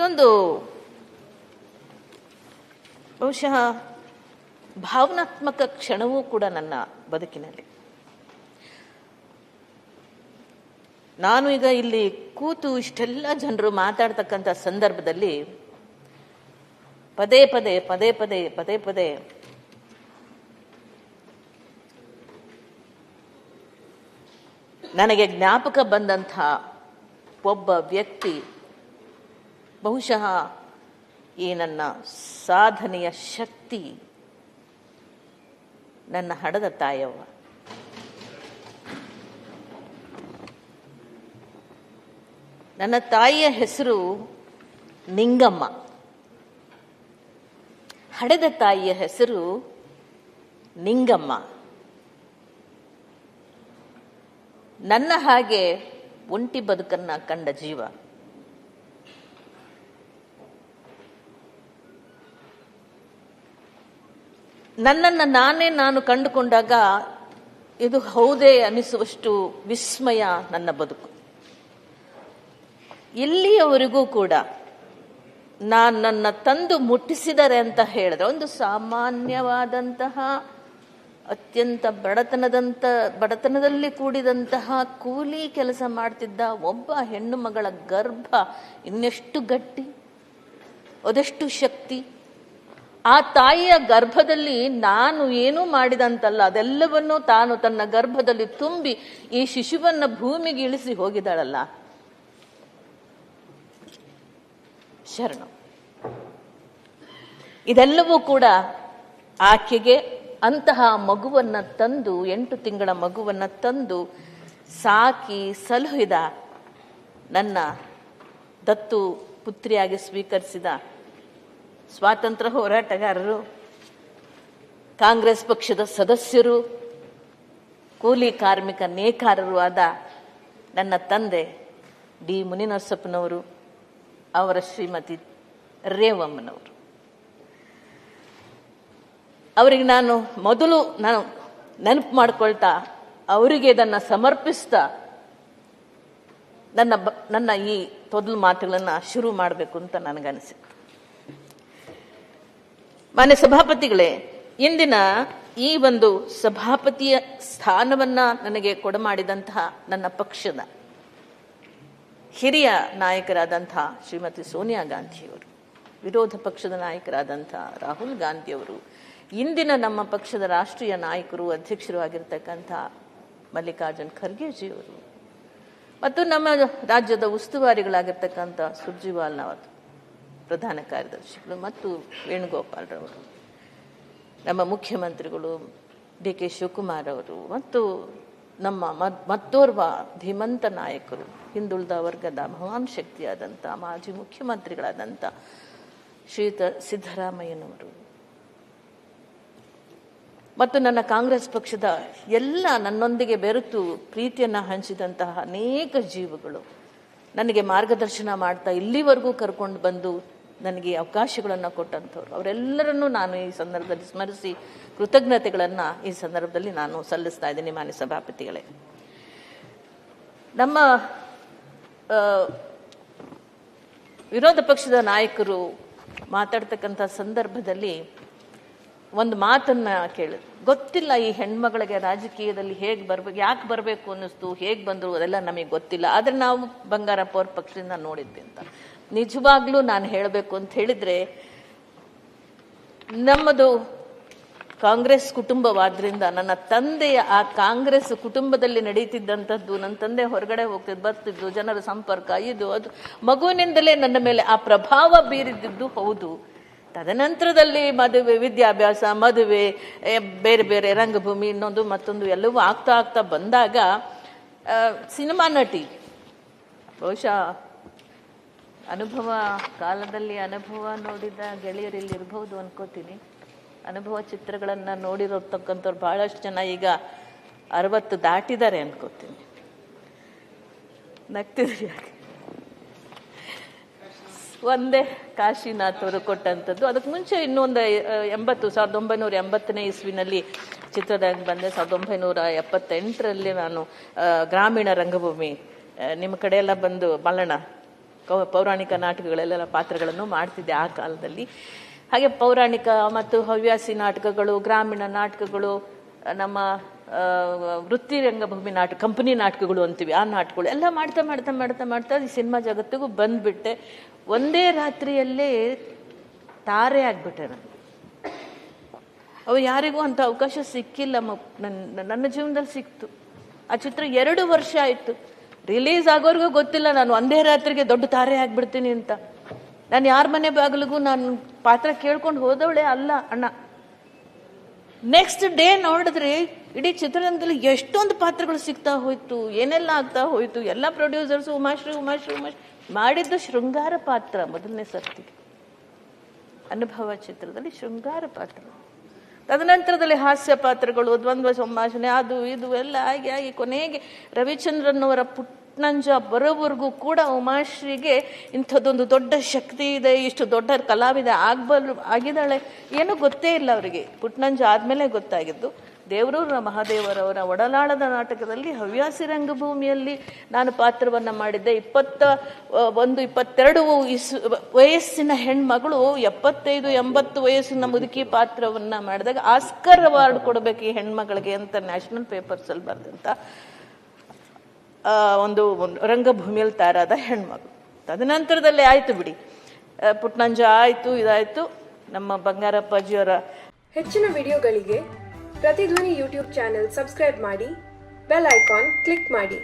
ಇದೊಂದು ಬಹುಶಃ ಭಾವನಾತ್ಮಕ ಕ್ಷಣವೂ ಕೂಡ ನನ್ನ ಬದುಕಿನಲ್ಲಿ. ನಾನು ಈಗ ಇಲ್ಲಿ ಕೂತು ಇಷ್ಟೆಲ್ಲ ಜನರು ಮಾತಾಡ್ತಕ್ಕಂಥ ಸಂದರ್ಭದಲ್ಲಿ ಪದೇ ಪದೇ ಪದೇ ಪದೇ ಪದೇ ಪದೇ ನನಗೆ ಜ್ಞಾಪಕ ಬಂದಂಥ ಒಬ್ಬ ವ್ಯಕ್ತಿ ಬಹುಶಃ ಈ ನನ್ನ ಸಾಧನೆಯ ಶಕ್ತಿ ನನ್ನ ಹಡದ ತಾಯವ್ವ. ನನ್ನ ತಾಯಿಯ ಹೆಸರು ನಿಂಗಮ್ಮ, ಹಡೆದ ತಾಯಿಯ ಹೆಸರು ನಿಂಗಮ್ಮ. ನನ್ನ ಹಾಗೆ ಒಂಟಿ ಬದುಕನ್ನ ಕಂಡ ಜೀವ. ನನ್ನನ್ನು ನಾನು ಕಂಡುಕೊಂಡಾಗ ಇದು ಹೌದೇ ಅನಿಸುವಷ್ಟು ವಿಸ್ಮಯ ನನ್ನ ಬದುಕು. ಇಲ್ಲಿಯವರೆಗೂ ಕೂಡ ನನ್ನ ತಂದು ಮುಟ್ಟಿಸಿದರೆ ಅಂತ ಹೇಳಿದ್ರೆ ಒಂದು ಸಾಮಾನ್ಯವಾದಂತಹ ಅತ್ಯಂತ ಬಡತನದಲ್ಲಿ ಕೂಡಿದಂತಹ ಕೂಲಿ ಕೆಲಸ ಮಾಡ್ತಿದ್ದ ಒಬ್ಬ ಹೆಣ್ಣು ಮಗಳ ಗರ್ಭ ಇನ್ನೆಷ್ಟು ಗಟ್ಟಿ, ಅದೆಷ್ಟು ಶಕ್ತಿ. ಆ ತಾಯಿಯ ಗರ್ಭದಲ್ಲಿ ನಾನು ಏನೂ ಮಾಡಿದಂತಲ್ಲ, ಅದೆಲ್ಲವನ್ನೂ ತಾನು ತನ್ನ ಗರ್ಭದಲ್ಲಿ ತುಂಬಿ ಈ ಶಿಶುವನ್ನ ಭೂಮಿಗೆ ಇಳಿಸಿ ಹೋಗಿದ್ದಾಳಲ್ಲ, ಶರಣ. ಇದೆಲ್ಲವೂ ಕೂಡ ಆಕೆಗೆ ಅಂತಹ ಮಗುವನ್ನ ತಂದು, 8 ತಿಂಗಳ ಮಗುವನ್ನ ತಂದು ಸಾಕಿ ಸಲಹಿದ ನನ್ನ ದತ್ತು ಪುತ್ರಿಯಾಗಿ ಸ್ವೀಕರಿಸಿದ ಸ್ವಾತಂತ್ರ್ಯ ಹೋರಾಟಗಾರರು, ಕಾಂಗ್ರೆಸ್ ಪಕ್ಷದ ಸದಸ್ಯರು, ಕೂಲಿ ಕಾರ್ಮಿಕ ನೇಕಾರರು ಆದ ನನ್ನ ತಂದೆ ಡಿ ಮುನಿನರಸಪ್ಪನವರು, ಅವರ ಶ್ರೀಮತಿ ರೇವಮ್ಮನವರು. ಅವರಿಗೆ ನಾನು ಮೊದಲು ನೆನಪು ಮಾಡ್ಕೊಳ್ತಾ ಅವರಿಗೆ ಇದನ್ನು ಸಮರ್ಪಿಸ್ತಾ ನನ್ನ ಈ ತೊದಲು ಮಾತುಗಳನ್ನು ಶುರು ಮಾಡಬೇಕು ಅಂತ ನನಗನಿಸಿತು. ಮಾನ್ಯ ಸಭಾಪತಿಗಳೇ, ಇಂದಿನ ಈ ಒಂದು ಸಭಾಪತಿಯ ಸ್ಥಾನವನ್ನ ನನಗೆ ಕೊಡಮಾಡಿದಂತಹ ನನ್ನ ಪಕ್ಷದ ಹಿರಿಯ ನಾಯಕರಾದಂತಹ ಶ್ರೀಮತಿ ಸೋನಿಯಾ ಗಾಂಧಿಯವರು, ವಿರೋಧ ಪಕ್ಷದ ನಾಯಕರಾದಂತಹ ರಾಹುಲ್ ಗಾಂಧಿಯವರು, ಇಂದಿನ ನಮ್ಮ ಪಕ್ಷದ ರಾಷ್ಟ್ರೀಯ ನಾಯಕರು ಅಧ್ಯಕ್ಷರು ಆಗಿರ್ತಕ್ಕಂಥ ಮಲ್ಲಿಕಾರ್ಜುನ್ ಖರ್ಗೆಜಿಯವರು, ಮತ್ತು ನಮ್ಮ ರಾಜ್ಯದ ಉಸ್ತುವಾರಿಗಳಾಗಿರ್ತಕ್ಕಂಥ ಸುರ್ಜಿವಾಲ್ನವರು ಪ್ರಧಾನ ಕಾರ್ಯದರ್ಶಿಗಳು, ಮತ್ತು ವೇಣುಗೋಪಾಲ್ರವರು, ನಮ್ಮ ಮುಖ್ಯಮಂತ್ರಿಗಳು ಡಿ ಕೆ ಶಿವಕುಮಾರ್ ಅವರು, ಮತ್ತು ನಮ್ಮ ಮತ್ತೋರ್ವ ಧೀಮಂತ ನಾಯಕರು, ಹಿಂದುಳಿದ ವರ್ಗದ ಮಹಾನ್ ಶಕ್ತಿಯಾದಂಥ ಮಾಜಿ ಮುಖ್ಯಮಂತ್ರಿಗಳಾದಂಥ ಶ್ರೀಯುತ ಸಿದ್ದರಾಮಯ್ಯನವರು, ಮತ್ತು ನನ್ನ ಕಾಂಗ್ರೆಸ್ ಪಕ್ಷದ ಎಲ್ಲ ನನ್ನೊಂದಿಗೆ ಬೆರೆತು ಪ್ರೀತಿಯನ್ನು ಹಂಚಿದಂತಹ ಅನೇಕ ಜೀವಗಳು, ನನಗೆ ಮಾರ್ಗದರ್ಶನ ಮಾಡ್ತಾ ಇಲ್ಲಿವರೆಗೂ ಕರ್ಕೊಂಡು ಬಂದು ನನಗೆ ಅವಕಾಶಗಳನ್ನು ಕೊಟ್ಟಂಥವ್ರು, ಅವರೆಲ್ಲರನ್ನೂ ನಾನು ಈ ಸಂದರ್ಭದಲ್ಲಿ ಸ್ಮರಿಸಿ ಕೃತಜ್ಞತೆಗಳನ್ನು ಈ ಸಂದರ್ಭದಲ್ಲಿ ನಾನು ಸಲ್ಲಿಸ್ತಾ ಇದ್ದೀನಿ. ಮಾನ್ಯ ಸಭಾಪತಿಗಳೇ, ನಮ್ಮ ವಿರೋಧ ಪಕ್ಷದ ನಾಯಕರು ಮಾತಾಡ್ತಕ್ಕಂಥ ಸಂದರ್ಭದಲ್ಲಿ ಒಂದು ಮಾತನ್ನ ಕೇಳಿದ್ರು. ಗೊತ್ತಿಲ್ಲ ಈ ಹೆಣ್ಮಗಳಿಗೆ ರಾಜಕೀಯದಲ್ಲಿ ಹೇಗೆ ಬರ್ಬೇಕು, ಯಾಕೆ ಬರಬೇಕು ಅನ್ನಿಸ್ತು, ಹೇಗೆ ಬಂದರು ಅದೆಲ್ಲ ನಮಗೆ ಗೊತ್ತಿಲ್ಲ, ಆದರೆ ನಾವು ಬಂಗಾರಪ್ಪ ಅವ್ರ ಪಕ್ಷದಿಂದ ನೋಡಿದ್ವಿ ಅಂತ. ನಿಜವಾಗ್ಲೂ ನಾನು ಹೇಳಬೇಕು ಅಂತ ಹೇಳಿದ್ರೆ, ನಮ್ಮದು ಕಾಂಗ್ರೆಸ್ ಕುಟುಂಬವಾದ್ರಿಂದ ನನ್ನ ತಂದೆಯ ಆ ಕಾಂಗ್ರೆಸ್ ಕುಟುಂಬದಲ್ಲಿ ನಡೀತಿದ್ದಂಥದ್ದು, ನನ್ನ ತಂದೆ ಹೊರಗಡೆ ಹೋಗ್ತಿದ್ದು ಬರ್ತಿದ್ದು, ಜನರ ಸಂಪರ್ಕ, ಇದು ಅದು ಮಗುವಿನಿಂದಲೇ ನನ್ನ ಮೇಲೆ ಆ ಪ್ರಭಾವ ಬೀರಿದ್ದು ಹೌದು. ತದನಂತರದಲ್ಲಿ ಮದುವೆ, ವಿದ್ಯಾಭ್ಯಾಸ, ಮದುವೆ, ಬೇರೆ ಬೇರೆ ರಂಗಭೂಮಿ, ಇನ್ನೊಂದು ಮತ್ತೊಂದು ಎಲ್ಲವೂ ಆಗ್ತಾ ಬಂದಾಗ ಸಿನಿಮಾ ನಟಿ ಬಹುಶಃ ಅನುಭವ ಕಾಲದಲ್ಲಿ ಅನುಭವ ನೋಡಿದ ಗೆಳೆಯರಲ್ಲಿ ಇರ್ಬೋದು ಅನ್ಕೋತೀನಿ. ಅನುಭವ ಚಿತ್ರಗಳನ್ನು ನೋಡಿರತಕ್ಕಂಥವ್ರು ಬಹಳಷ್ಟು ಜನ ಈಗ 60 ದಾಟಿದ್ದಾರೆ ಅನ್ಕೋತೀನಿ. ನಗ್ತಿದ್ರಿ ಯಾಕೆ? ಒಂದೇ ಕಾಶಿನಾಥ್ ಅವರು ಕೊಟ್ಟಂಥದ್ದು. ಅದಕ್ಕೆ ಮುಂಚೆ ಇನ್ನೊಂದು 1980ನೇ ಇಸ್ವಿನಲ್ಲಿ ಚಿತ್ರರಂಗ ಬಂದೆ. 1978ರಲ್ಲಿ ನಾನು ಗ್ರಾಮೀಣ ರಂಗಭೂಮಿ, ನಿಮ್ಮ ಕಡೆ ಎಲ್ಲ ಬಂದು ಮಲ್ಲಣ್ಣ ಪೌರಾಣಿಕ ನಾಟಕಗಳೆಲ್ಲ ಪಾತ್ರಗಳನ್ನು ಮಾಡ್ತಿದ್ದೆ ಆ ಕಾಲದಲ್ಲಿ. ಹಾಗೆ ಪೌರಾಣಿಕ ಮತ್ತು ಹವ್ಯಾಸಿ ನಾಟಕಗಳು, ಗ್ರಾಮೀಣ ನಾಟಕಗಳು, ನಮ್ಮ ವೃತ್ತಿ ರಂಗಭೂಮಿ ನಾಟಕ, ಕಂಪನಿ ನಾಟಕಗಳು ಅಂತೀವಿ, ಆ ನಾಟಕಗಳು ಎಲ್ಲ ಮಾಡ್ತಾ ಮಾಡ್ತಾ ಮಾಡ್ತಾ ಮಾಡ್ತಾ ಈ ಸಿನಿಮಾ ಜಗತ್ತಿಗೂ ಬಂದ್ಬಿಟ್ಟೆ. ಒಂದೇ ರಾತ್ರಿಯಲ್ಲೇ ತಾರೆ ಆಗ್ಬಿಟ್ಟೆ ನಾನು. ಅವು ಯಾರಿಗೂ ಅಂತ ಅವಕಾಶ ಸಿಕ್ಕಿಲ್ಲ. ನನ್ನ ಜೀವನದಲ್ಲಿ ಸಿಕ್ತು. ಆ ಚಿತ್ರ 2 ವರ್ಷ ಆಯಿತು. ರಿಲೀಸ್ ಆಗೋರ್ಗೂ ಗೊತ್ತಿಲ್ಲ ನಾನು ಒಂದೇ ರಾತ್ರಿಗೆ ದೊಡ್ಡ ತಾರೆ ಆಗ್ಬಿಡ್ತೀನಿ ಅಂತ. ನಾನು ಯಾರ ಮನೆ ಬಾಗಿಲಿಗೂ ನಾನು ಪಾತ್ರ ಕೇಳ್ಕೊಂಡು ಹೋದವಳೆ ಅಲ್ಲ ಅಣ್ಣ. ನೆಕ್ಸ್ಟ್ ಡೇ ನೋಡಿದ್ರೆ ಇಡೀ ಚಿತ್ರರಂಗದಲ್ಲಿ ಎಷ್ಟೊಂದು ಪಾತ್ರಗಳು ಸಿಗ್ತಾ ಹೋಯ್ತು, ಏನೆಲ್ಲ ಆಗ್ತಾ ಹೋಯ್ತು. ಎಲ್ಲ ಪ್ರೊಡ್ಯೂಸರ್ಸ್ ಉಮಾಶ್ರೀ ಮಾಡಿದ್ದು ಶೃಂಗಾರ ಪಾತ್ರ. ಮೊದಲನೇ ಸರ್ತಿಗೆ ಅನುಭವ ಚಿತ್ರದಲ್ಲಿ ಶೃಂಗಾರ ಪಾತ್ರ. ತದನಂತರದಲ್ಲಿ ಹಾಸ್ಯ ಪಾತ್ರಗಳು, ದ್ವಂದ್ವ ಸಂಭಾಷಣೆ, ಅದು ಇದು ಎಲ್ಲ ಆಗಿ ಕೊನೆಗೆ ರವಿಚಂದ್ರನ್ ಅವರ ಪುಟ್ನಂಜ ಬರೋವರೆಗೂ ಕೂಡ ಉಮಾಶ್ರೀಗೆ ಇಂಥದ್ದೊಂದು ದೊಡ್ಡ ಶಕ್ತಿ ಇದೆ, ಇಷ್ಟು ದೊಡ್ಡ ಕಲಾವಿದ ಆಗಿದ್ದಾಳೆ ಏನೂ ಗೊತ್ತೇ ಇಲ್ಲ ಅವರಿಗೆ. ಪುಟ್ನಂಜ ಆದಮೇಲೆ ಗೊತ್ತಾಗಿದ್ದು. ದೇವರೂರ ಮಹಾದೇವರವರ ಒಡಲಾಳದ ನಾಟಕದಲ್ಲಿ ಹವ್ಯಾಸಿ ರಂಗಭೂಮಿಯಲ್ಲಿ ನಾನು ಪಾತ್ರವನ್ನು ಮಾಡಿದ್ದೆ. 21-22 ವಯಸ್ಸಿನ ಹೆಣ್ಮಗಳು 75-80 ವಯಸ್ಸಿನ ಮುದುಕಿ ಪಾತ್ರವನ್ನು ಮಾಡಿದಾಗ ಆಸ್ಕರ್ ಅವಾರ್ಡ್ ಕೊಡಬೇಕು ಈ ಹೆಣ್ಮಗಳಿಗೆ ಅಂತ ನ್ಯಾಷನಲ್ ಪೇಪರ್ಸಲ್ಲಿ ಬರೆದಂಥ ಒಂದು ರಂಗಭೂಮಿಯಲ್ಲಿ ತಯಾರಾದ ಹೆಣ್ಮಗಳು. ತದನಂತರದಲ್ಲಿ ಆಯಿತು ಬಿಡಿ, ಪುಟ್ನಂಜ ಆಯಿತು, ಇದಾಯಿತು. ನಮ್ಮ ಬಂಗಾರಪ್ಪಾಜಿಯವರ ಹೆಚ್ಚಿನ ವಿಡಿಯೋಗಳಿಗೆ ಪ್ರತಿಧ್ವನಿ ಯೂಟ್ಯೂಬ್ ಚಾನೆಲ್ ಸಬ್ಸ್ಕ್ರೈಬ್ ಮಾಡಿ, ಬೆಲ್ ಐಕಾನ್ ಕ್ಲಿಕ್ ಮಾಡಿ.